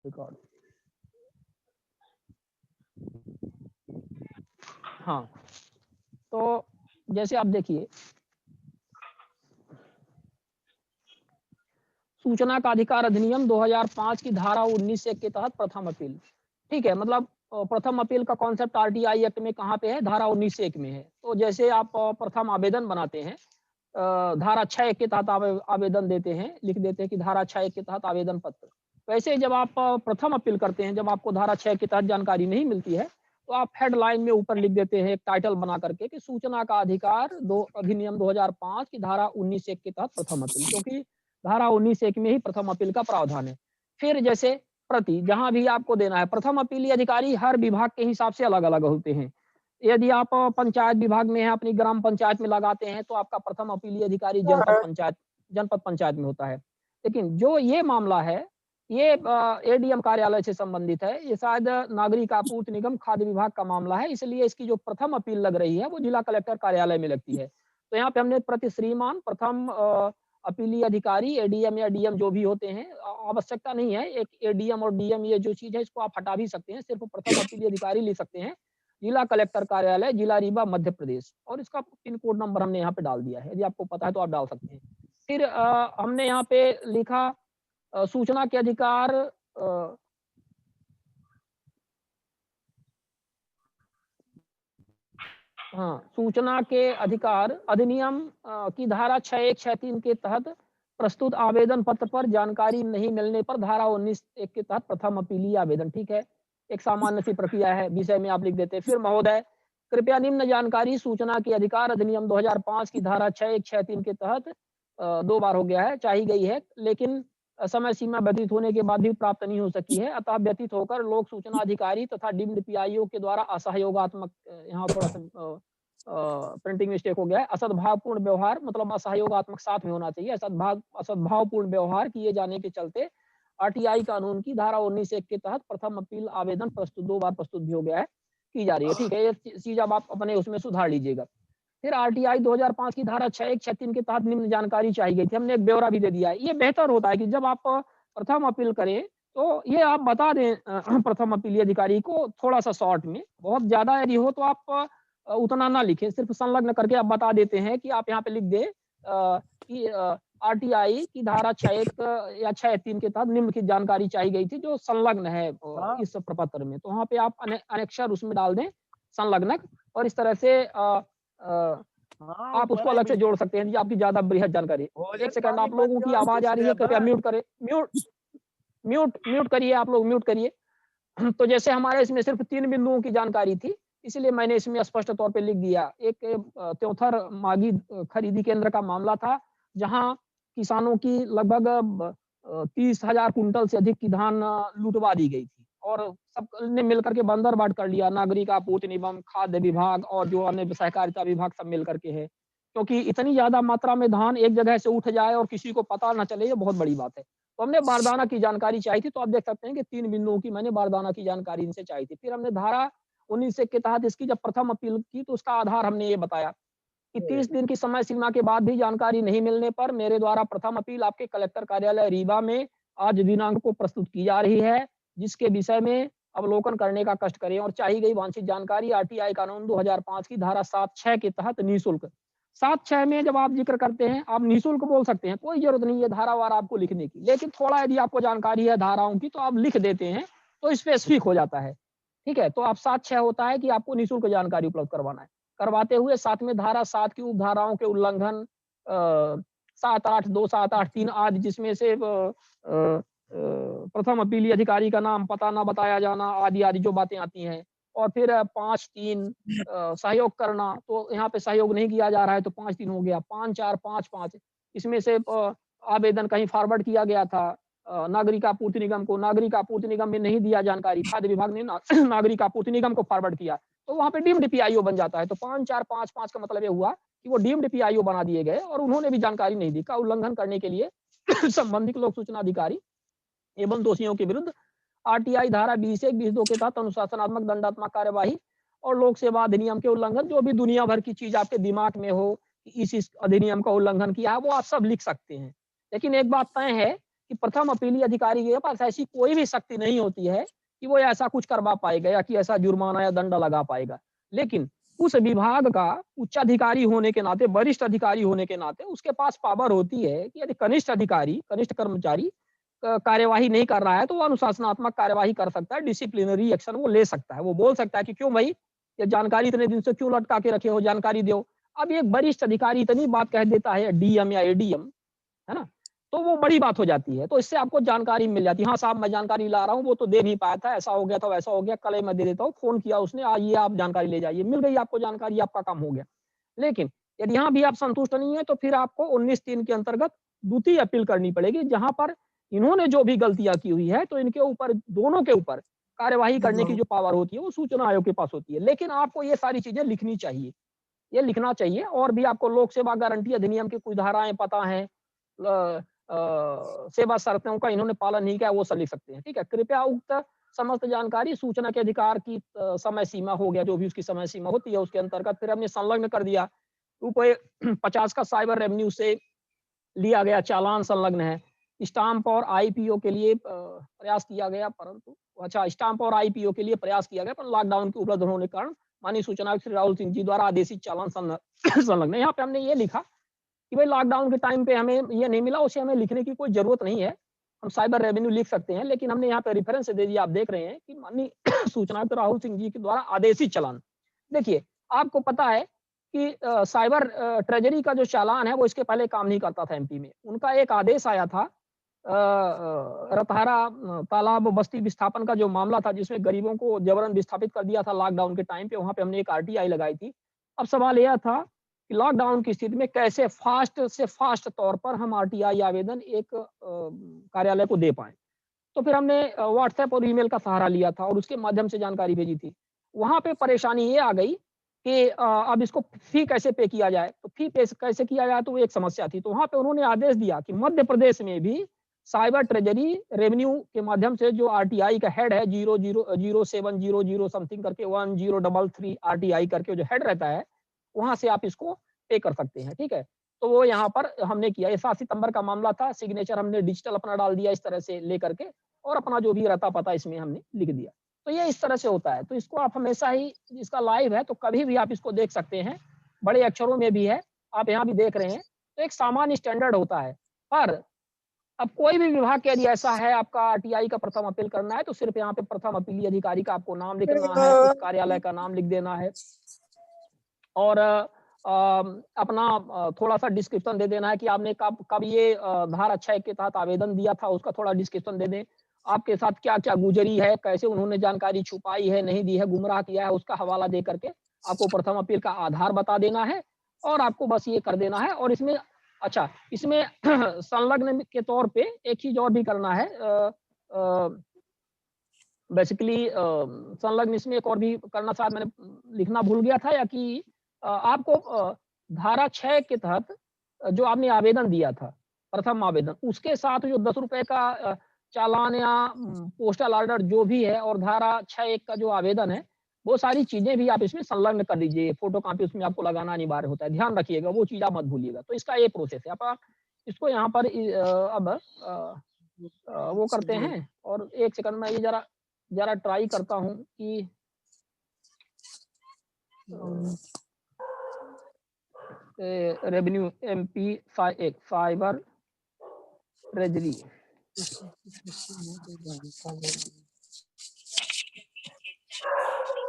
Record. हाँ, तो जैसे आप देखिए, सूचना का अधिकार अधिनियम 2005 की धारा 19(1) के तहत प्रथम अपील, ठीक है, मतलब प्रथम अपील का कॉन्सेप्ट आरटीआई एक्ट में कहाँ पे है, धारा 19(1) में है। तो जैसे आप प्रथम आवेदन बनाते हैं, धारा 6(1) के तहत आवेदन देते हैं, लिख देते हैं कि धारा 6(1) के तहत आवेदन पत्र। वैसे जब आप प्रथम अपील करते हैं, जब आपको धारा 6 के तहत जानकारी नहीं मिलती है, तो आप हेडलाइन में ऊपर लिख देते हैं एक टाइटल बना करके कि सूचना का अधिकार अधिनियम 2005 की धारा 19(1) के तहत प्रथम अपील, क्योंकि धारा 19(1) में ही प्रथम अपील का प्रावधान है। फिर जैसे प्रति जहां भी आपको देना है, प्रथम अपीली अधिकारी हर विभाग के हिसाब से अलग-अलग होते हैं। यदि आप पंचायत विभाग में हैं, अपनी ग्राम पंचायत में लगाते हैं, तो आपका प्रथम अपीली अधिकारी जनपद पंचायत में होता है। लेकिन जो ये मामला है, ये एडीएम कार्यालय से संबंधित है। ये शायद नागरिक आपूर्ति निगम खाद्य विभाग का मामला है, इसलिए इसकी जो प्रथम अपील लग रही है, वो जिला कलेक्टर कार्यालय में लगती है। तो यहाँ पे हमने प्रति श्रीमान प्रथम अपीली अधिकारी एडीएम या डीएम जो भी होते हैं, आवश्यकता नहीं है एक एडीएम और डीएम, ये जो चीज है इसको आप हटा भी सकते हैं, सिर्फ प्रथम अपीली अधिकारी लिख सकते हैं, जिला कलेक्टर कार्यालय, जिला रीवा, मध्य प्रदेश, और इसका पिन कोड नंबर हमने यहाँ पे डाल दिया है। यदि आपको पता है तो आप डाल सकते हैं। फिर हमने यहाँ पे लिखा सूचना के अधिकार हाँ, सूचना के अधिकार अधिनियम की धारा 6(1) 6(3) के तहत प्रस्तुत आवेदन पत्र पर जानकारी नहीं मिलने पर धारा 19(1) के तहत प्रथम अपीलीय आवेदन, ठीक है, एक सामान्य सी प्रक्रिया है, विषय में आप लिख देते हैं। फिर महोदय, कृपया निम्न जानकारी सूचना के अधिकार अधिनियम 2005 की धारा 6(1) 6(3) के तहत 2 बार हो गया है, चाहिए गई है, लेकिन समय सीमा व्यतीत होने के बाद भी प्राप्त नहीं हो सकी है, अतः व्यतीत होकर लोक सूचना अधिकारी तथा डीम्ड पीआईओ के द्वारा असहयोगात्मक, यहाँ थोड़ा सा प्रिंटिंग मिस्टेक हो गया है, असद्भावपूर्ण व्यवहार, मतलब असहयोगात्मक साथ में होना चाहिए, असद्भावपूर्ण व्यवहार किए जाने के चलते आरटीआई कानून की धारा 19(1) के तहत प्रथम अपील आवेदन प्रस्तुत 2 बार प्रस्तुत भी हो गया है, की जा रही है, ठीक है, ये चीज अब आप अपने उसमें सुधार लीजिएगा। फिर आरटीआई 2005 की धारा 6(1) 6(3) के तहत निम्न जानकारी चाहिए गई थी, हमने एक ब्यौरा भी दे दिया है। ये बेहतर होता है कि जब आप प्रथम अपील करें, तो ये आप बता दें प्रथम अपीली अधिकारी को थोड़ा सा शॉर्ट में, बहुत ज्यादा यदि हो तो आप उतना ना लिखें, सिर्फ संलग्न करके आप बता देते हैं कि आप यहाँ पे लिख दें कि आरटीआई की धारा 6(1) या 6(3) के तहत निम्न की जानकारी चाहिए गई थी, जो संलग्न है इस प्रपत्र में, तो वहाँ पे आप अनेक्षर उसमें डाल दें संलग्नक, और इस तरह से आप उसको अलग से जोड़ सकते हैं जी, आपकी ज्यादा बृहद जानकारी। एक सेकंड, आप लोगों की आवाज आ रही है, कृपया म्यूट करें, म्यूट करिए, आप लोग म्यूट करिए। तो जैसे हमारे इसमें सिर्फ 3 बिंदुओं की जानकारी थी, इसलिए मैंने इसमें स्पष्ट तौर पे लिख दिया। एक त्योथर मागी खरीदी केंद्र का मामला था, जहां किसानों की लगभग 30,000 कुंटल से अधिक की धान लुटवा दी गई थी, और सब ने मिलकर के बंदर बाट कर लिया, नागरिक आपूर्ति निगम, खाद्य विभाग और जो अन्य सहकारिता विभाग सब मिल करके है, क्योंकि इतनी ज्यादा मात्रा में धान एक जगह से उठ जाए और किसी को पता न चले, ये बहुत बड़ी बात है। तो हमने बारदाना की जानकारी चाहिए थी, तो आप देख सकते हैं कि 3 बिंदुओं की मैंने बारदाना की जानकारी इनसे चाहिए थी। फिर हमने धारा 19(1) के तहत इसकी जब प्रथम अपील की, तो उसका आधार हमने ये बताया कि 30 दिन की समय सीमा के बाद भी जानकारी नहीं मिलने पर मेरे द्वारा प्रथम अपील आपके कलेक्टर कार्यालय रीवा में आज दिनांक को प्रस्तुत की जा रही है, जिसके विषय में अवलोकन करने का कष्ट करें, और चाहिए गई वांछित जानकारी आरटीआई कानून 2005 की धारा 7(6) के तहत निःशुल्क। 7(6) में जब आप जिक्र करते हैं, आप निःशुल्क बोल सकते हैं, कोई जरूरत नहीं है धारावार आपको लिखने की, लेकिन थोड़ा यदि आपको जानकारी है धाराओं की तो आप लिख देते हैं, तो स्पेसिफिक हो जाता है, ठीक है। तो आप 7(6) होता है कि आपको निःशुल्क जानकारी उपलब्ध करवाना है, करवाते हुए साथ में धारा 7 की उपधाराओं के उल्लंघन 7(8) 2, 7(8) 3 आदि, जिसमें से प्रथम अपीली अधिकारी का नाम पता ना बताया जाना आदि आदि जो बातें आती हैं, और फिर 5(3) सहयोग करना, तो यहाँ पे सहयोग नहीं किया जा रहा है तो 5(3) हो गया, 5(4) 5(5) इसमें से आवेदन कहीं फॉरवर्ड किया गया था नागरिक आपूर्ति निगम को, नागरिक आपूर्ति निगम में नहीं दिया जानकारी, खाद्य विभाग ने नागरिक आपूर्ति निगम को फॉरवर्ड किया, तो वहाँ पे डीम्ड पीआईओ बन जाता है। तो 5(4) 5(5) का मतलब ये हुआ कि वो डीम्ड पीआईओ बना दिए गए, और उन्होंने भी जानकारी नहीं दी, का उल्लंघन करने के लिए संबंधित लोक सूचना अधिकारी एवं दोषियों के विरुद्ध आरटीआई धारा 20(1) 22 के तहत अनुशासनात्मक दंडात्मक कार्यवाही और लोक सेवा अधिनियम के उल्लंघन, जो भी दुनिया भर की चीज आपके दिमाग में हो इस अधिनियम का उल्लंघन किया है, वो आप सब लिख सकते हैं। लेकिन एक बात तय है कि प्रथम अपीली अधिकारी के पास ऐसी कोई भी शक्ति नहीं होती है कि वो ऐसा कुछ करवा पाएगा या कि ऐसा जुर्माना या दंड लगा पाएगा। लेकिन उस विभाग का उच्चाधिकारी होने के नाते, वरिष्ठ अधिकारी होने के नाते उसके पास पावर होती है कि यदि कनिष्ठ अधिकारी, कनिष्ठ कर्मचारी कार्यवाही नहीं कर रहा है तो वो अनुशासनात्मक कार्यवाही कर सकता है, डिसिप्लिनरी एक्शन वो ले सकता है। वो बोल सकता है कि क्यों भाई ये जानकारी इतने दिन से क्यों लटका के रखे हो, जानकारी दो। अब एक वरिष्ठ अधिकारी इतनी बात कह देता है, डीएम या एडीएम, है ना? तो वो बड़ी बात हो जाती है। तो इससे आपको जानकारी मिल जाती है, हाँ साहब मैं जानकारी ला रहा हूँ, वो तो दे नहीं पाया था, ऐसा हो गया था, वैसा हो गया, कल ही मैं दे देता हूँ, फ़ोन किया उसने, आइए आप जानकारी ले जाइए, मिल गई आपको जानकारी, आपका काम हो गया। लेकिन यदि यहाँ भी आप संतुष्ट नहीं है तो फिर आपको 19(3) के अंतर्गत द्वितीय अपील करनी पड़ेगी, जहाँ पर इन्होंने जो भी गलतियाँ की हुई है, तो इनके ऊपर, दोनों के ऊपर कार्यवाही करने की जो पावर होती है, वो सूचना आयोग के पास होती है। लेकिन आपको ये सारी चीज़ें लिखनी चाहिए, ये लिखना चाहिए। और भी आपको लोक सेवा गारंटी अधिनियम की कुछ धाराएँ पता हैं, सेवा शर्तों का इन्होंने पालन नहीं किया, वो सब लिख सकते हैं, ठीक है? कृपया उक्त समस्त जानकारी सूचना के अधिकार की समय सीमा हो गया, जो भी उसकी समय सीमा होती है, उसके अंतर्गत फिर हमने संलग्न कर दिया। रुपए 50 का साइबर रेवेन्यू से लिया गया चालान संलग्न है। स्टाम्प और आईपीओ के लिए प्रयास किया गया, परंतु अच्छा, स्टाम्प और आईपीओ के लिए प्रयास किया गया, पर लॉकडाउन के उपलब्ध होने के कारण माननीय सूचना आयुक्त श्री राहुल सिंह जी द्वारा आदेशित चालान संलग्न है। यहाँ पे हमने ये लिखा कि भाई लॉकडाउन के टाइम पे हमें ये नहीं मिला, उसे हमें लिखने की कोई ज़रूरत नहीं है। हम साइबर रेवेन्यू लिख सकते हैं, लेकिन हमने यहाँ पे रेफरेंस दे दिया, आप देख रहे हैं कि माननीय सूचना आयुक्त राहुल सिंह जी के द्वारा आदेशित चालान। देखिए, आपको पता है कि साइबर ट्रेजरी का जो चालान है, वो इसके पहले काम नहीं करता था एमपी में। उनका एक आदेश आया था रतहारा तालाब बस्ती विस्थापन का जो मामला था, जिसमें गरीबों को जबरन विस्थापित कर दिया था लॉकडाउन के टाइम पे, वहाँ पे हमने एक आरटीआई लगाई थी। अब सवाल यह था कि लॉकडाउन की स्थिति में कैसे फास्ट से फास्ट तौर पर हम आरटीआई आवेदन एक कार्यालय को दे पाएँ। तो फिर हमने व्हाट्सएप और ईमेल का सहारा लिया था और उसके माध्यम से जानकारी भेजी थी। वहाँ पे परेशानी ये आ गई कि अब इसको फ़ी कैसे पे किया जाए? तो फ़ी पे कैसे किया जाए, तो वो एक समस्या थी। तो वहाँ पे उन्होंने आदेश दिया कि मध्य प्रदेश में भी साइबर ट्रेजरी रेवेन्यू के माध्यम से जो आरटीआई का हेड है 00700 समथिंग करके 1033 आरटीआई करके जो हेड रहता है, वहाँ से आप इसको पे कर सकते हैं, ठीक है? तो वो यहाँ पर हमने किया। ये 7 सितंबर का मामला था, सिग्नेचर हमने डिजिटल अपना डाल दिया इस तरह से लेकर के, और अपना जो भी रहता पता इसमें हमने लिख दिया। तो ये इस तरह से होता है। तो इसको आप हमेशा ही, इसका लाइव है तो कभी भी आप इसको देख सकते हैं। बड़े अक्षरों में भी है, आप यहाँ भी देख रहे हैं। तो एक सामान्य स्टैंडर्ड होता है। पर अब कोई भी विभाग के यदि ऐसा है, आपका आरटीआई का प्रथम अपील करना है, तो सिर्फ यहाँ पे प्रथम अपीली अधिकारी का आपको नाम लिखना है, उस कार्यालय का नाम लिख देना है और अपना थोड़ा-सा डिस्क्रिप्शन दे देना है कि आपने कब कब ये धारा 6 के तहत आवेदन दिया था, उसका थोड़ा डिस्क्रिप्शन दे दें। आपके साथ क्या-क्या गुज़री है, कैसे उन्होंने जानकारी छुपाई है, नहीं दी है, गुमराह किया है, उसका हवाला दे करके आपको प्रथम अपील का आधार बता देना है और आपको बस ये कर देना है। और इसमें अच्छा, इसमें संलग्न के तौर पे एक चीज़ और भी करना है, अ, बेसिकली संलग्न इसमें एक और भी करना, शायद मैंने लिखना भूल गया था, या कि आपको धारा 6 के तहत जो आपने आवेदन दिया था, प्रथम आवेदन, उसके साथ जो ₹10 का चालान या पोस्टल ऑर्डर जो भी है, और धारा 6(1) का जो आवेदन है, वो सारी चीज़ें भी आप इसमें संलग्न कर दीजिए। फ़ोटोकॉपी उसमें आपको लगाना अनिवार्य होता है, ध्यान रखिएगा, वो चीज़ आप मत भूलिएगा। तो इसका ये प्रोसेस है। आप इसको यहाँ पर अब वो करते हैं, और 1 सेकंड में ये ज़रा ज़रा ट्राई करता हूँ कि revenue MP cyber treasury,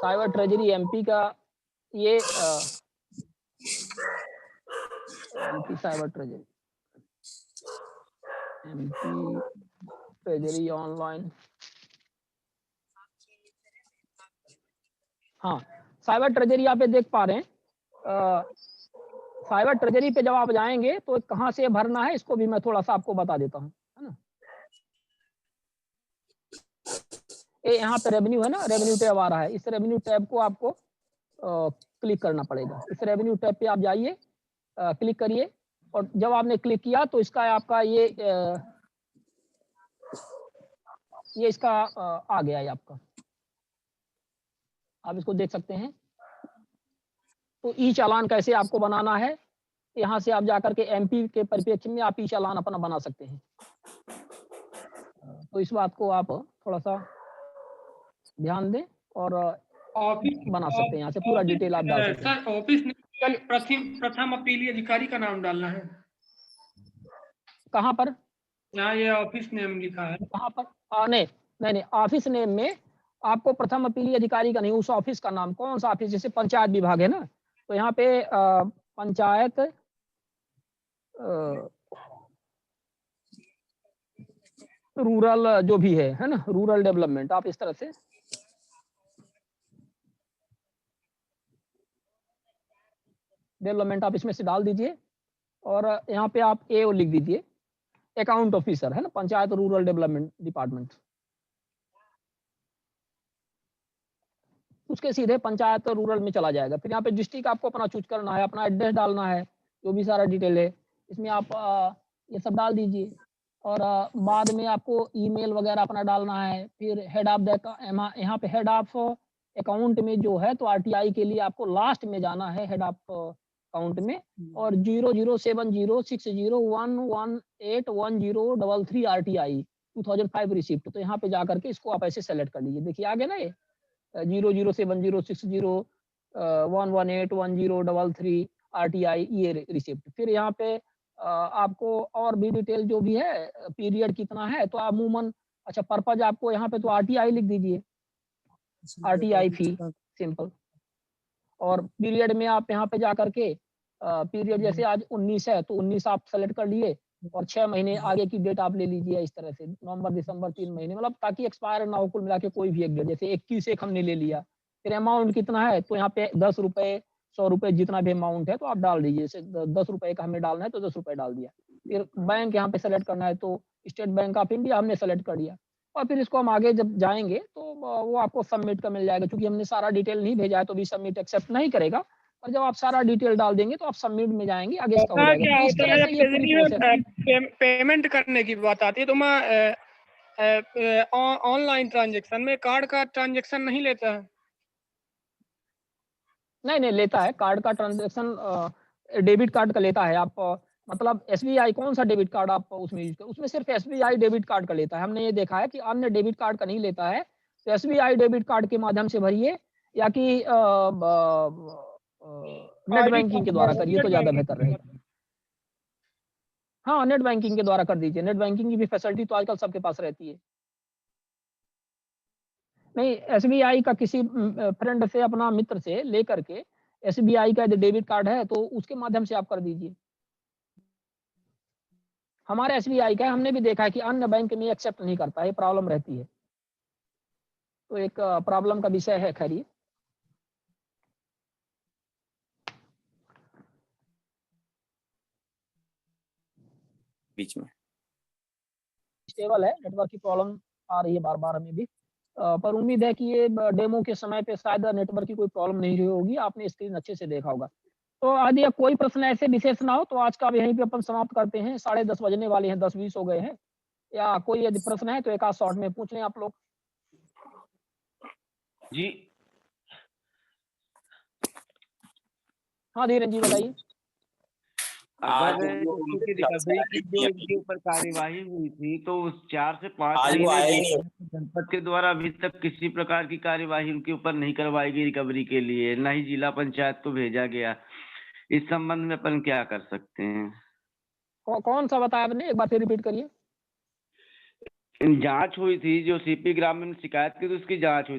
cyber treasury MP का ये MP cyber treasury, MP treasury online. हाँ, साइबर ट्रेजरी आप ये देख पा रहे हैं। साइबर ट्रेजरी पे जब आप जाएँगे तो कहाँ से भरना है, इसको भी मैं थोड़ा-सा आपको बता देता हूँ, है ना? ये यहाँ पे रेवेन्यू है ना, रेवेन्यू टैब आ रहा है। इस रेवेन्यू टैब को आपको क्लिक करना पड़ेगा। इस रेवेन्यू टैब पे आप जाइए, क्लिक करिए, और जब आपने क्लिक किया तो इसका आपका ये इसका आ गया है आपका। आप इसको देख सकते हैं। तो ई चालान कैसे आपको बनाना है, यहाँ से आप जाकर के एमपी के परिप्रेक्ष्य में आप ई चालान अपना बना सकते हैं। तो इस बात को आप थोड़ा-सा ध्यान दें और ऑफिस बना सकते हैं यहाँ से पूरा डिटेल आप डाल सकते हैं। सर ऑफिस चलिए प्रथम अपीली अधिकारी का नाम डालना है। कहाँ पर? यहाँ ये ऑफिस नेम लिखा है। कहाँ पर? नहीं, ऑफिस नेम में आपको प्रथम अपीली अधिकारी का नहीं, उस ऑफिस का नाम कौन-सा ऑफिस, जैसे पंचायत विभाग है ना, तो यहाँ पे पंचायत रूरल जो भी है ना? रूरल डेवलपमेंट आप इस तरह से डेवलपमेंट आप इसमें से डाल दीजिए और यहाँ पे आप एओ लिख दीजिए, अकाउंट ऑफिसर है ना, पंचायत रूरल डेवलपमेंट डिपार्टमेंट। उसके सीधे पंचायत रूरल में चला जाएगा। फिर यहाँ पे डिस्ट्रिक्ट आपको अपना चूज़ करना है, अपना एड्रेस डालना है, जो भी सारा डिटेल है, इसमें आप ये सब डाल दीजिए और बाद में आपको ईमेल वगैरह अपना डालना है। फिर हेड ऑफ द यहाँ पे हेड ऑफ अकाउंट में जो है तो आरटीआई के लिए आपको लास्ट में जाना है हेड ऑफ अकाउंट में और 00700601181033 आरटीआई 2005 रिसिप्ट, तो यहाँ पे जाकर के इसको आप ऐसे सेलेक्ट कर लीजिए। देखिए आ गया ना ये 00706011811033 आरटीआई ये रिसिप्ट। फिर यहाँ पे आपको और भी डिटेल जो भी है पीरियड कितना है तो अमूमन अच्छा पर्पज आपको यहाँ पे तो आरटीआई लिख दीजिए, आरटीआई फी सिंपल। और पीरियड में आप यहाँ पे जाकर के पीरियड जैसे आज 19 है तो 19 आप सेलेक्ट कर लिए और 6 महीने आगे की डेट आप ले लीजिए इस तरह से नवंबर दिसंबर 3 महीने मतलब ताकि एक्सपायर ना हो कुल मिला के कोई भी एक डेट जैसे 21 एक हमने ले लिया। फिर अमाउंट कितना है तो यहाँ पे 10 रुपए 100 रुपए जितना भी अमाउंट है तो आप डाल दीजिए। जैसे 10 रुपए का हमें डालना है तो 10 रुपए डाल दिया। फिर बैंक यहाँ पे सेलेक्ट करना है तो स्टेट बैंक ऑफ इंडिया हमने सेलेक्ट कर दिया और फिर इसको हम आगे जब जाएंगे तो वो आपको सबमिट का मिल जाएगा क्योंकि हमने सारा डिटेल नहीं भेजा है तो भी सबमिट एक्सेप्ट नहीं करेगा। और जब आप सारा डिटेल डाल देंगे तो आप सबमिट में जाएंगे आगे इसका हो जाएगा। क्या तो इस होता तरह है से ये पूरी प्रोसेस पेमेंट करने की बात आती है तो मैं ऑनलाइन ट्रांजैक्शन में कार्ड का ट्रांजैक्शन नहीं लेता है। नहीं लेता है कार्ड का ट्रांजैक्शन डेबिट कार्ड का लेता है। आप मतलब एसबीआई कौन सा डेबिट कार्ड आप उसमें यूज कर उसमें सिर्फ एसबीआई डेबिट कार्ड का लेता है। हमने ये देखा है कि अन्य डेबिट कार्ड का नहीं लेता है। तो एसबीआई डेबिट कार्ड के माध्यम से भरिए या कि नेट बैंकिंग के द्वारा करिए तो ज्यादा बेहतर रहेगा। हाँ नेट बैंकिंग के द्वारा कर दीजिए। नेट बैंकिंग की भी फैसिलिटी तो आजकल सबके पास रहती है। नहीं एसबीआई का किसी फ्रेंड से अपना मित्र से लेकर के एसबीआई का डेबिट कार्ड है तो उसके माध्यम से आप कर दीजिए। हमारे एसबीआई का हमने भी देखा है कि अन्य बैंक में एक्सेप्ट नहीं करता है, प्रॉब्लम रहती है। तो एक प्रॉब्लम का विषय है खैर ये। बीच में स्टेबल है, नेटवर्क की प्रॉब्लम आ रही है बार-बार हमें भी। पर उम्मीद है कि ये डेमो के समय पे शायद नेटवर्क की कोई प्रॉब्लम नहीं रही होगी। आपने स्क्रीन अच्छे से देखा होगा। तो यदि कोई प्रश्न ऐसे विशेष ना हो तो आज का यहीं पे अपन समाप्त करते हैं। 10:30 बजने वाले हैं, 10:20 हो गए हैं। या कोई यदि प्रश्न है तो एक आध शॉर्ट में पूछ लें आप लोग। जी हाँ धीरेन जी बताइए। अगर रिकवरी की जो इनके ऊपर कार्यवाही हुई थी तो उस 4 से 5 महीने जनपद के द्वारा अभी तक किसी प्रकार की कार्यवाही उनके ऊपर नहीं करवाई गई रिकवरी के लिए, न ही जिला पंचायत को भेजा गया। इस संबंध में अपन क्या कर सकते हैं? कौन सा बताया आपने, एक बार फिर रिपीट करिए। जांच हुई थी जो सीपी ग्रामीण शिकायत की तो उसकी जांच हुई